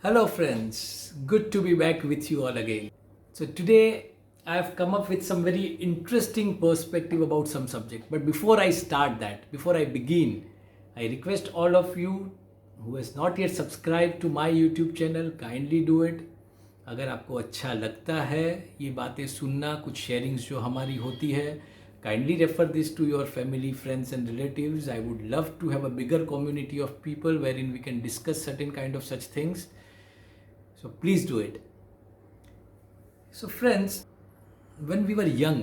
Hello, friends. Good to be back with you all again. So, today I have come up with some very interesting perspective about some subject. But before I start that, before I begin, I request all of you who has not yet subscribed to my YouTube channel, kindly do it. अगर आपको अच्छा लगता है ये बातें सुनना, कुछ sharings जो हमारी होती है, kindly refer this to your family, friends and relatives. I would love to have a bigger community of people wherein we can discuss certain kind of such things. So please do it. So friends, when we were young,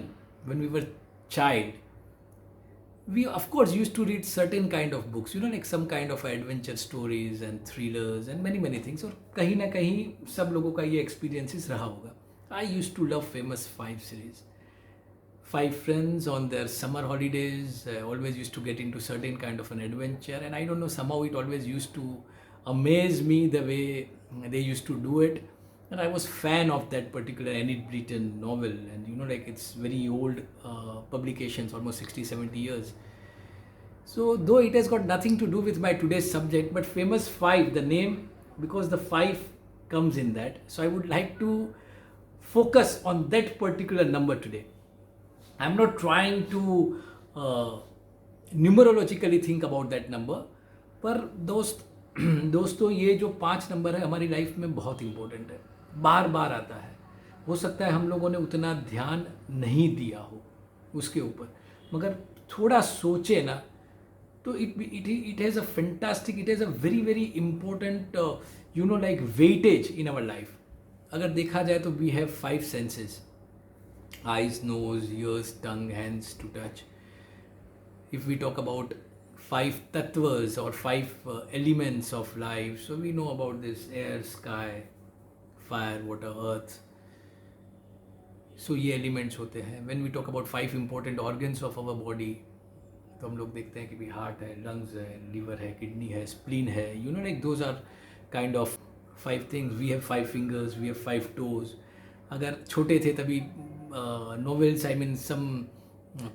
when we were child, we of course used to read certain kind of books, like some kind of adventure stories and thrillers and many things. और कहीं ना कहीं सब लोगों का ये experiences रहा होगा. I used to love famous five series. Five friends on their summer holidays always used to get into certain kind of an adventure, and I don't know, somehow it always used to amaze me the way they used to do it. And I was fan of that particular Enid Blyton novel, and like it's very old publications, almost 60-70 years. So though it has got nothing to do with my today's subject, but famous five, the name, because the five comes in that, so I would like to focus on that particular number today. I'm not trying to numerologically think about that number, पर दोस्तों ये जो 5 number है हमारी life में बहुत important है, बार बार आता है. हो सकता है हम लोगों ने उतना ध्यान नहीं दिया हो उसके ऊपर, मगर थोड़ा सोचे ना तो it has a fantastic, it has a very important like weightage in our life. अगर देखा जाए तो we have 5 senses: eyes, nose, ears, tongue, hands to touch. If we talk about 5 tattvas or 5 elements of life, so we know about this: air, sky, fire, water, earth. So ये elements होते हैं. When we talk about 5 important organs of our body, तो हम लोग देखते हैं कि भी हार्ट है, लंग्स है, लीवर है, किडनी है, स्प्लीन है, like those are kind of 5 things. We have 5 fingers, we have 5 toes. अगर छोटे थे तभी novels, I mean some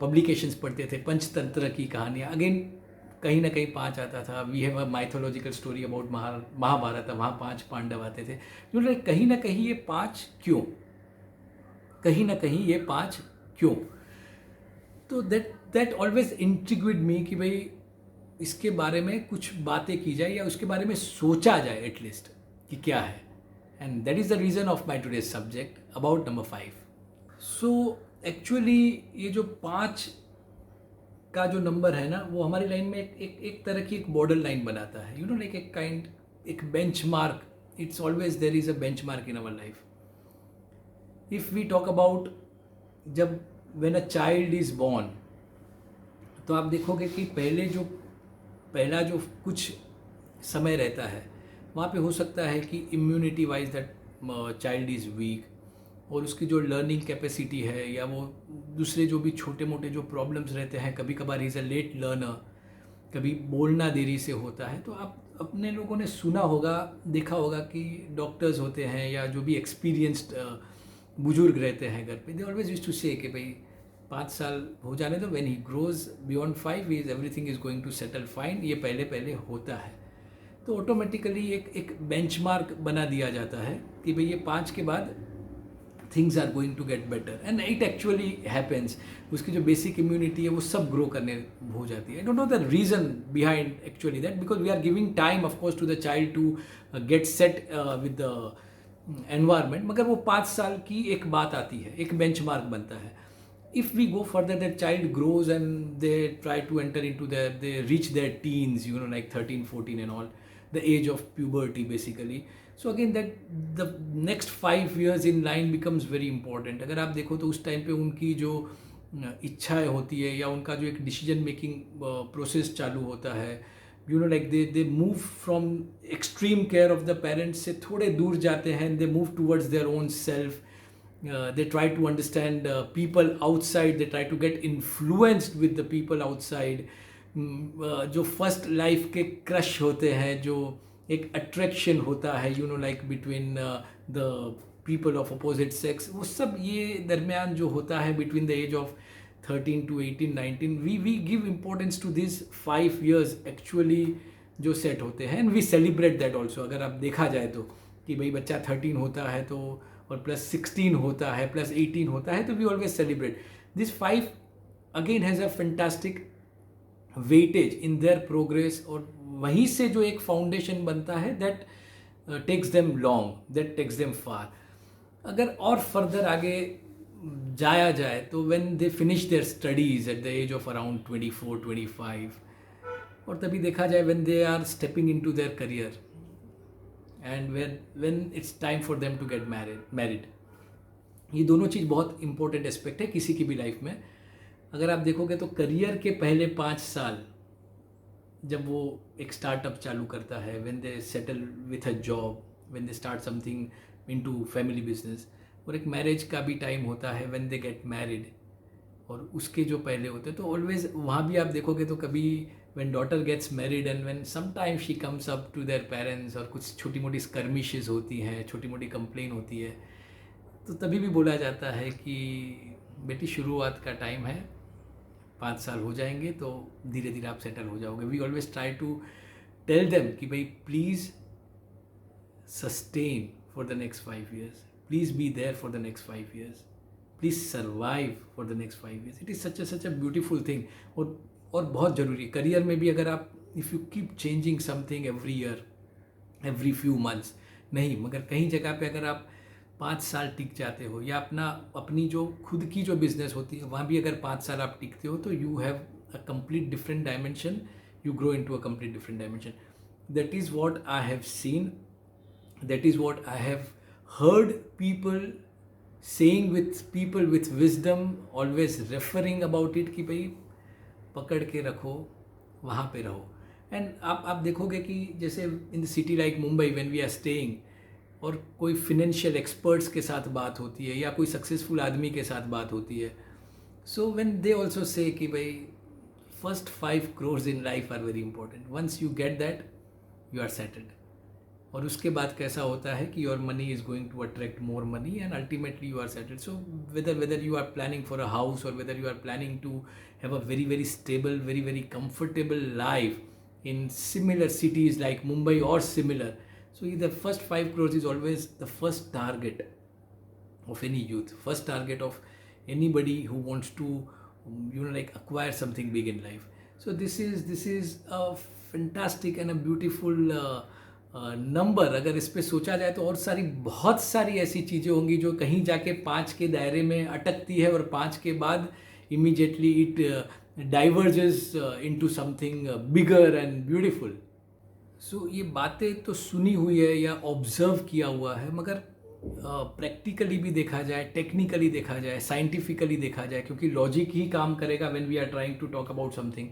publications पढ़ते थे, पंचतंत्र की कहानियाँ, अगेन कहीं ना कहीं 5 आता था. We have a mythological story about Mahabharat, वहाँ 5 पांडव आते थे. कहीं ना कहीं ये 5 क्यों, कहीं ना कहीं ये 5 क्यों, तो दैट ऑलवेज इंट्रिग्यूड मी कि भाई इसके बारे में कुछ बातें की जाए या उसके बारे में सोचा जाए एटलीस्ट कि क्या है. And that is the reason of my today's subject about number 5. So actually ये जो 5 का जो नंबर है ना, वो हमारी लाइन में एक तरह की एक बॉर्डर लाइन बनाता है, लाइक एक benchmark. It's always there is a benchmark in our life. If we talk about जब when a child is born, तो आप देखोगे कि पहला जो कुछ समय रहता है वहाँ पे हो सकता है कि immunity wise that child is week, और उसकी जो लर्निंग कैपेसिटी है या वो दूसरे जो भी छोटे मोटे जो प्रॉब्लम्स रहते हैं, कभी कभार इज़ अ लेट लर्नर, कभी बोलना देरी से होता है. तो आप अपने लोगों ने सुना होगा, देखा होगा कि डॉक्टर्स होते हैं या जो भी एक्सपीरियंस्ड बुजुर्ग रहते हैं घर पे, दे ऑलवेज यूज्ड टू से कि भाई 5 साल हो जाने दो, when he grows beyond 5 is everything is going to settle fine. ये पहले होता है. तो ऑटोमेटिकली एक बेंचमार्क बना दिया जाता है कि भाई ये 5 के बाद things are going to get better, and it actually happens. उसकी जो बेसिक इम्यूनिटी है वो सब ग्रो करने हो जाती है. I don't know the reason behind actually that, because we are giving time of course to the child to get set with the environment, मगर वो 5 साल की एक बात आती है, एक बेंचमार्क बनता है. If we go further, that child grows and they try to enter into they reach their teens, like 13, 14 and all, the age of puberty basically. So again that the next 5 years in line becomes very important. अगर आप देखो तो उस time पे उनकी जो इच्छाएं होती है या उनका जो एक डिसीजन मेकिंग प्रोसेस चालू होता है, like they move from extreme care of the parents से थोड़े दूर जाते हैं, and they move towards their own self. They try to understand people outside, they try to get influenced with the people outside. जो first life के crush होते हैं, जो एक अट्रैक्शन होता है like between the people of opposite sex, वो सब ये दरमियान जो होता है between the age of 13 to 18, 19, we give importance to this 5 years actually जो सेट होते हैं, and we celebrate that also. अगर आप देखा जाए तो कि भाई बच्चा 13 होता है तो और प्लस 16 होता है प्लस 18 होता है, तो we always celebrate this 5 again has a fantastic weightage in their progress, और वहीं से जो एक फाउंडेशन बनता है that takes them long, that takes them far. अगर और फर्दर आगे जाया जाए तो when they finish their studies at the age of around 24-25, और तभी देखा जाए when they are stepping into their career and when it's time for them to get married. ये दोनों चीज़ बहुत इंपॉर्टेंट एस्पेक्ट है किसी की भी लाइफ में। अगर आप देखोगे तो करियर के पहले 5 साल जब वो एक स्टार्टअप चालू करता है, when they settle with a job, when they start something into family business, और एक मैरिज का भी टाइम होता है व्हेन दे गेट मैरिड, और उसके जो पहले होते हैं तो ऑलवेज वहाँ भी आप देखोगे तो कभी when daughter gets married and when some time she comes up to their parents और कुछ छोटी मोटी स्कर्मिशेस होती हैं, छोटी मोटी कंप्लेन होती है, तो तभी भी बोला जाता है कि बेटी शुरुआत का टाइम है, 5 साल हो जाएंगे तो धीरे धीरे आप सेटल हो जाओगे। We always try to tell them कि भाई please sustain for the next 5 years, please be there for the next 5 years, please survive for the next 5 years। It is such a beautiful thing. और बहुत ज़रूरी career में भी, अगर आप if you keep changing something every year, every few months, नहीं मगर कहीं जगह पे अगर आप 5 साल टिक जाते हो, या अपनी जो खुद की जो बिजनेस होती है वहाँ भी अगर 5 साल आप टिकते हो, तो you have a complete different dimension, you grow into a complete different dimension. That is what I have seen, that is what I have heard people saying with people with wisdom, always referring about it कि भाई पकड़ के रखो, वहाँ पे रहो। And आप देखोगे कि जैसे in the city like Mumbai when we are staying, और कोई फिनेंशियल एक्सपर्ट्स के साथ बात होती है या कोई सक्सेसफुल आदमी के साथ बात होती है, सो व्हेन दे ऑल्सो से कि भाई first 5 crores in life are very important, once you get that you are settled. और उसके बाद कैसा होता है कि your money is going to attract more money and ultimately you are settled. So whether you are planning for a house, और whether you are planning to have a very very stable, very very comfortable life in similar cities like Mumbai or similar, so the first 5 crores is always the first target of any youth, first target of anybody who wants to like acquire something big in life. So this is a fantastic and a beautiful number. अगर इस पे सोचा जाए तो और बहुत सारी ऐसी चीज़ें होंगी जो कहीं जाके 5 के दायरे में अटकती है, और 5 के बाद immediately it diverges into something bigger and beautiful. So ये बातें तो सुनी हुई है या ऑब्जर्व किया हुआ है, मगर प्रैक्टिकली भी देखा जाए, टेक्निकली देखा जाए, साइंटिफिकली देखा जाए, क्योंकि लॉजिक ही काम करेगा when we are trying to talk about something.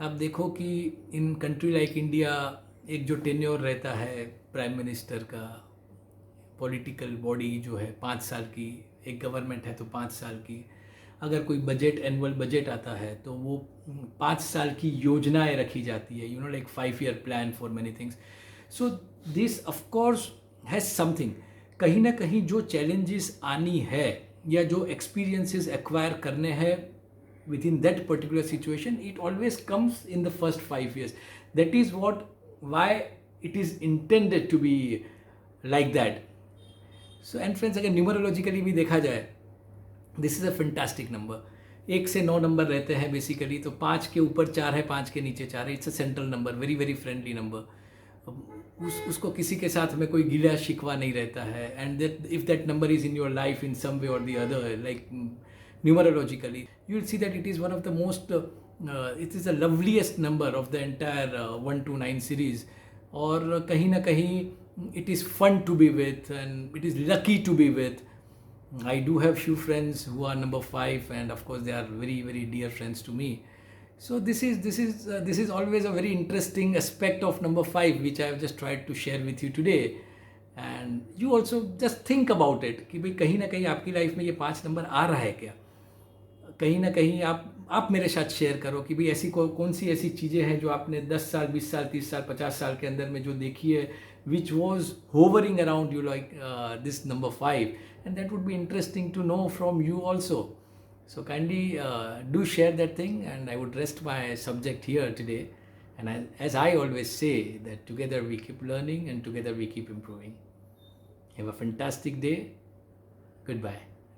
आप देखो कि इन कंट्री लाइक इंडिया एक जो टेन्योर रहता है प्राइम मिनिस्टर का, पॉलिटिकल बॉडी जो है 5 साल की, एक गवर्नमेंट है तो 5 साल की, अगर कोई बजट, एनुअल बजट आता है तो वो 5 साल की योजनाएं रखी जाती है, like 5 year plan for many things. So this of course has something, कहीं ना कहीं जो चैलेंजेस आनी है या जो एक्सपीरियंसेस एक्वायर करने हैं within that particular situation, it always comes in the first 5 years. That is why it is intended to be like that. So and friends, अगर न्यूमरोलॉजिकली भी देखा जाए, this is a fantastic number. 1 से 9 number रहते हैं basically, तो 5 के ऊपर 4 है, 5 के नीचे 4 है, it's a central number, very very friendly number. उसको किसी के साथ में कोई गिला शिकवा नहीं रहता है, and that if that number is in your life in some way और the other, like numerologically, you will see that it is one of the most it is the loveliest number of the entire 1 to 9 series, और कहीं ना कहीं it is fun to be with and it is lucky to be with. I do have few friends who are number 5, and of course they are very very dear friends to me. So this is always a very interesting aspect of number 5 which I have just tried to share with you today. And you also just think about it कि भाई कहीं ना कहीं आपकी life में ये 5 number आ रहा है क्या, कहीं ना कहीं आप मेरे साथ शेयर करो कि भाई ऐसी कौन सी ऐसी चीज़ें हैं जो आपने 10 साल, 20 साल, 30 साल, 50 साल के अंदर में जो देखी है, which was hovering around you like this number 5, and that would be interesting to know from you also. So kindly do share that thing, and I would rest my subject here today. And as I always say, that together we keep learning and together we keep improving. Have a fantastic day, good bye.